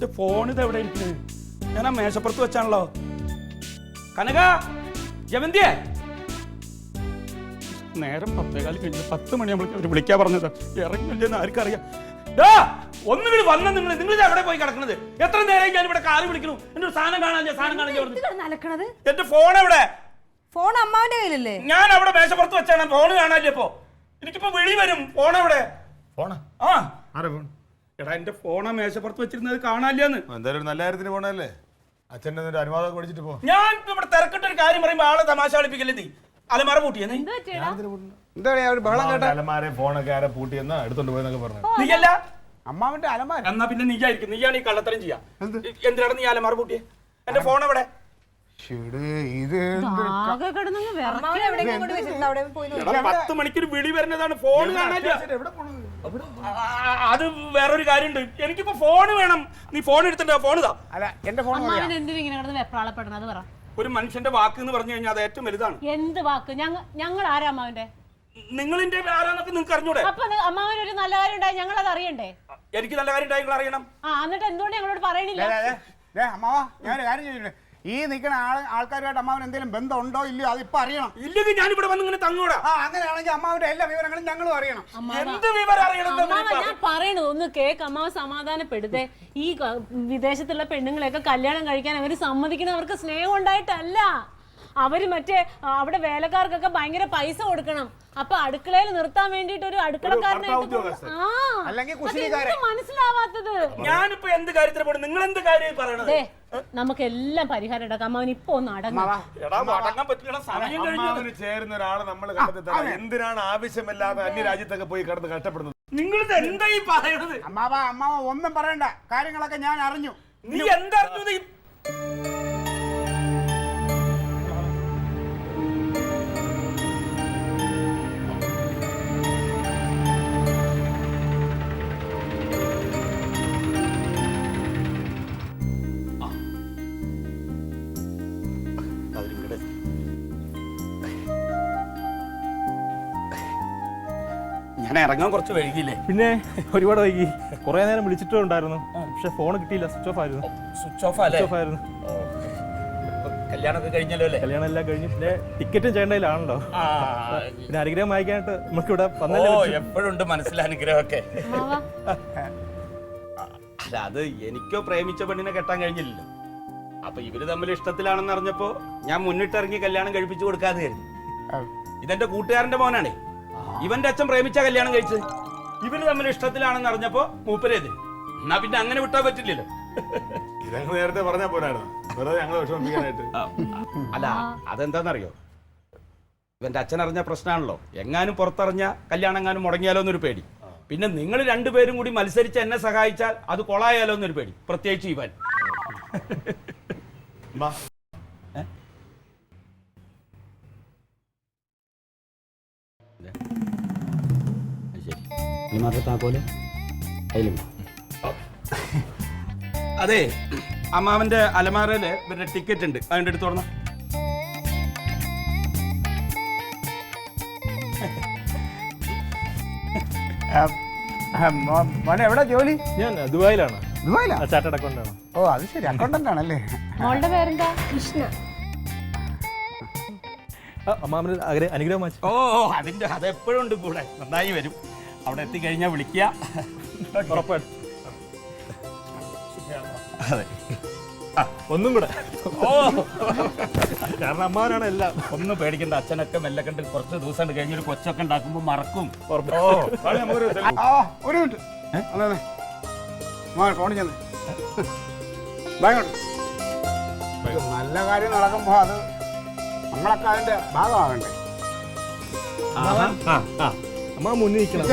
എന്റെ ഫോൺ ഇത് എവിടെ ഇരിക്കുന്നത്? ഞാൻ ആ മേശപ്പുറത്ത് വെച്ചാണല്ലോ. കനക, ജമന്തിയെ, നേരം 10:15 കഴിഞ്ഞ് 10 മണിയാകുമ്പോൾ അവർ വിളിക്കാൻ പറഞ്ഞത്. ഇറങ്ങില്ലെന്ന് ആർക്കറിയാം. ഒന്നുകൂടി വന്ന നിങ്ങൾ എവിടെ പോയി കിടക്കുന്നത്? എത്ര നേരം ഞാൻ ഇവിടെ കാറ് വിളിക്കുന്നു, എന്റെ ഒരു സാധനം കാണാൻ എന്റെ ഫോൺ എവിടെ? ഫോൺ അമ്മാവന്റെ കയ്യിലല്ലേ? ഞാൻ അവിടെ മേശപ്പുറത്ത് വെച്ചാണ്, ഫോൺ കാണാനില്ല. ഇപ്പൊ എനിക്കിപ്പോ വിളി വരും. ഫോൺ എവിടെ? എടാ എന്റെ ഫോണാ മേശപ്പുറത്ത് വെച്ചിരുന്നത് കാണാനില്ലെന്ന്. എന്തായാലും നല്ല കാര്യത്തിന് പോണല്ലേ, അച്ഛൻ്റെ അനുവാദം പഠിച്ചിട്ട് പോ. ഞാൻ ഇവിടെ തിരക്കിട്ട ഒരു കാര്യം പറയുമ്പോ ആളെ തമാശ കളിപ്പിക്കല്ലേ. നീ അലമാര പൂട്ടിയെന്ന് അലമാരെ ഫോണൊക്കെ ആരെ പൂട്ടിയെന്ന് എടുത്തോണ്ട് പോയെന്നൊക്കെ പറഞ്ഞു. നീയല്ല അമ്മാവന്റെ അലമാര. എന്നാ പിന്നെ നീയായിരിക്കും. നീയാണ് ഈ കള്ളത്തരം ചെയ്യാ. എന്തിനാണ് നീ അലമാര പൂട്ടിയെ? എന്റെ ഫോൺ എവിടെ? ഇത് 10 മണിക്കൊരു വിളി വരുന്നതാണ്, ഫോൺ കാണാനില്ല. അത് വേറൊരു കാര്യമുണ്ട്. എനിക്കിപ്പോ ഫോണ് വേണം. നീ ഫോൺ എടുത്തിട്ട് ഫോൺ ഇതാ. അല്ല എന്റെ ഫോൺ ഒരു മനുഷ്യന്റെ വാക്ക് എന്ന് പറഞ്ഞു കഴിഞ്ഞാൽ അത് ഏറ്റവും വലുതാണ്. എന്ത് വാക്ക്? ഞങ്ങൾ ആരാ അമ്മാവന്റെ? നിങ്ങളിന്റെ ആരാന്നൊക്കെ നിങ്ങൾക്ക് അറിഞ്ഞൂടെ? അപ്പൊ അമ്മാവന് ഒരു നല്ല കാര്യം ഉണ്ടായി ഞങ്ങൾ അത് അറിയണ്ടേ? എനിക്ക് നല്ല കാര്യം ഉണ്ടായി അറിയണം. എന്നിട്ട് എന്തുകൊണ്ട് ഞങ്ങളോട് പറയണില്ല? അമ്മാവ ഞാനൊരു കാര്യം ചോദിച്ചിട്ടുണ്ട്. ഈ നിൽക്കുന്ന ആൾക്കാരുമായിട്ട് അമ്മാവൻ എന്തെങ്കിലും ബന്ധം ഉണ്ടോ ഇല്ലയോ അതിപ്പോ അറിയണം. ഇല്ലെങ്കിൽ ഞാനിവിടെ വന്ന് ഇങ്ങനെ തങ്ങൂടാ. അങ്ങനെയാണെങ്കിൽ അമ്മാവന്റെ എല്ലാ വിവരങ്ങളും ഞങ്ങളും അറിയണം. എന്ത് വിവരം അറിയണം? ഞാൻ പറയണത് ഒന്ന് കേക്ക്. അമ്മാവ സമാധാനപ്പെടുത്തേ. ഈ വിദേശത്തുള്ള പെണ്ണുങ്ങളെയൊക്കെ കല്യാണം കഴിക്കാൻ അവര് സമ്മതിക്കണം. അവർക്ക് സ്നേഹം ഉണ്ടായിട്ടല്ല. അവര് മറ്റേ അവിടെ വേലക്കാർക്കൊക്കെ ഭയങ്കര പൈസ കൊടുക്കണം. അപ്പൊ അടുക്കളയിൽ നിർത്താൻ വേണ്ടിട്ട് ഒരു അടുക്കളക്കാരനായിട്ട് മനസ്സിലാവാത്തത്. ഞാനിപ്പോ എന്ത് കാര്യത്തിന് പോണു? നിങ്ങൾ എന്ത് കാര്യം പറയണത്? നമുക്ക് എല്ലാം പരിഹാരം ഉണ്ടാക്കാം. അമ്മാവൻ ഇപ്പൊ ഒന്ന് അടങ്ങാൻ ചേരുന്ന ഒരാളെ നമ്മൾ കണ്ടെത്തി. എന്തിനാണ് ആവശ്യമില്ലാതെ അന്യരാജ്യത്തൊക്കെ പോയി കിടന്ന് കഷ്ടപ്പെടുന്നത്? നിങ്ങൾ എന്താ ഈ പറയണത്? അമ്മാവ ഒന്നും പറയണ്ട, കാര്യങ്ങളൊക്കെ ഞാൻ അറിഞ്ഞു. നീ എന്തറിഞ്ഞു? ഞാൻ ഇറങ്ങാൻ കുറച്ച് വൈകിയില്ലേ? പിന്നെ ഒരുപാട് വൈകി. കുറെ നേരം വിളിച്ചിട്ടുണ്ടായിരുന്നു, പക്ഷെ ഫോൺ കിട്ടിയില്ല. സ്വിച്ച് ഓഫ് ആയിരുന്നു. സ്വിച്ച് ഓഫ് ആയിരുന്നു. കല്യാണമൊക്കെ കഴിഞ്ഞല്ലോ അല്ലേ? കല്യാണം എല്ലാം കഴിഞ്ഞു. പിന്നെ ടിക്കറ്റും ചെയ്യേണ്ടതിലാണല്ലോ. പിന്നെ അനുഗ്രഹം വായിക്കാനായിട്ട് നമുക്ക് ഇവിടെ എപ്പോഴുണ്ട് മനസ്സിൽ അനുഗ്രഹമൊക്കെ. അല്ല, അത് എനിക്കോ പ്രേമിച്ച പെണ്ണിനെ കെട്ടാൻ കഴിഞ്ഞില്ലല്ലോ. അപ്പൊ ഇവര് തമ്മിൽ ഇഷ്ടത്തിലാണെന്ന് അറിഞ്ഞപ്പോ ഞാൻ മുന്നിട്ടിറങ്ങി കല്യാണം കഴിപ്പിച്ചു കൊടുക്കാതെ കരുതി. ഇതെന്റെ കൂട്ടുകാരന്റെ മോനാണേ. ഇവന്റെ അച്ഛൻ പ്രേമിച്ച കല്യാണം കഴിച്ചത്. ഇവര് തമ്മിൽ ഇഷ്ടത്തിലാണെന്ന് അറിഞ്ഞപ്പോ മൂപ്പരേത്. എന്നാ പിന്നെ അങ്ങനെ വിട്ടാ പറ്റില്ലല്ലോ. ഇതങ്ങ് നേരത്തെ പറഞ്ഞാ പോരായിരുന്നു, വെറുതെ ഞങ്ങളെ വിഷമിപ്പിക്കാനായിട്ട്. അല്ല, അതെന്താന്നറിയോ? ഇവന്റെ അച്ഛൻ അറിഞ്ഞ പ്രശ്നമാണല്ലോ. എങ്ങാനും പുറത്തറിഞ്ഞ കല്യാണം എങ്ങാനും മുടങ്ങിയാലോ എന്നൊരു പേടി. പിന്നെ നിങ്ങൾ രണ്ടുപേരും കൂടി മത്സരിച്ച് എന്നെ സഹായിച്ചാൽ അത് കൊളായാലോ എന്നൊരു പേടി. പ്രത്യേകിച്ച് ഇവൻ. അതെ, അമ്മാവന്റെ അലമാരയില് ഇവരുടെ ടിക്കറ്റ് ഉണ്ട്. അതിന്റെ അടുത്ത് തുറന്ന മോനെ എവിടെ ജോലി? ഞാൻ ദുബായിലാണ്. ദുബായിലാ? ചാർട്ടേഡ് അക്കൗണ്ടന്റ് ആണ്. ഓ അത് ശരി, അക്കൗണ്ടന്റ് ആണല്ലേ. മോളുടെ പേരെന്താ? കൃഷ്ണ. അമ്മാവന് അനുഗ്രഹം വായിച്ചു. അതിന്റെ അതെപ്പോഴും ഉണ്ട് കൂടെ. നന്നായി വരും. അവിടെ എത്തിക്കഴിഞ്ഞാൽ വിളിക്കുക. ഉറപ്പായിട്ടും. അതെ, ഒന്നും കൂടെ. കാരണം അമ്മാവനാണ് എല്ലാം. ഒന്നും പേടിക്കണ്ട. അച്ഛനൊക്കെ മെല്ലെ കണ്ട് കുറച്ച് ദിവസം കഴിഞ്ഞൊരു കൊച്ചൊക്കെ ഉണ്ടാക്കുമ്പോ മറക്കും. ഒരു മിനിറ്റ് ഫോണിൽ ചെന്ന് നല്ല കാര്യം നടക്കുമ്പോ അത് നമ്മളൊക്കെ അതിന്റെ ഭാഗമാകണ്ടേ? അമ്മ മുന്നിൽ നിൽക്കണം.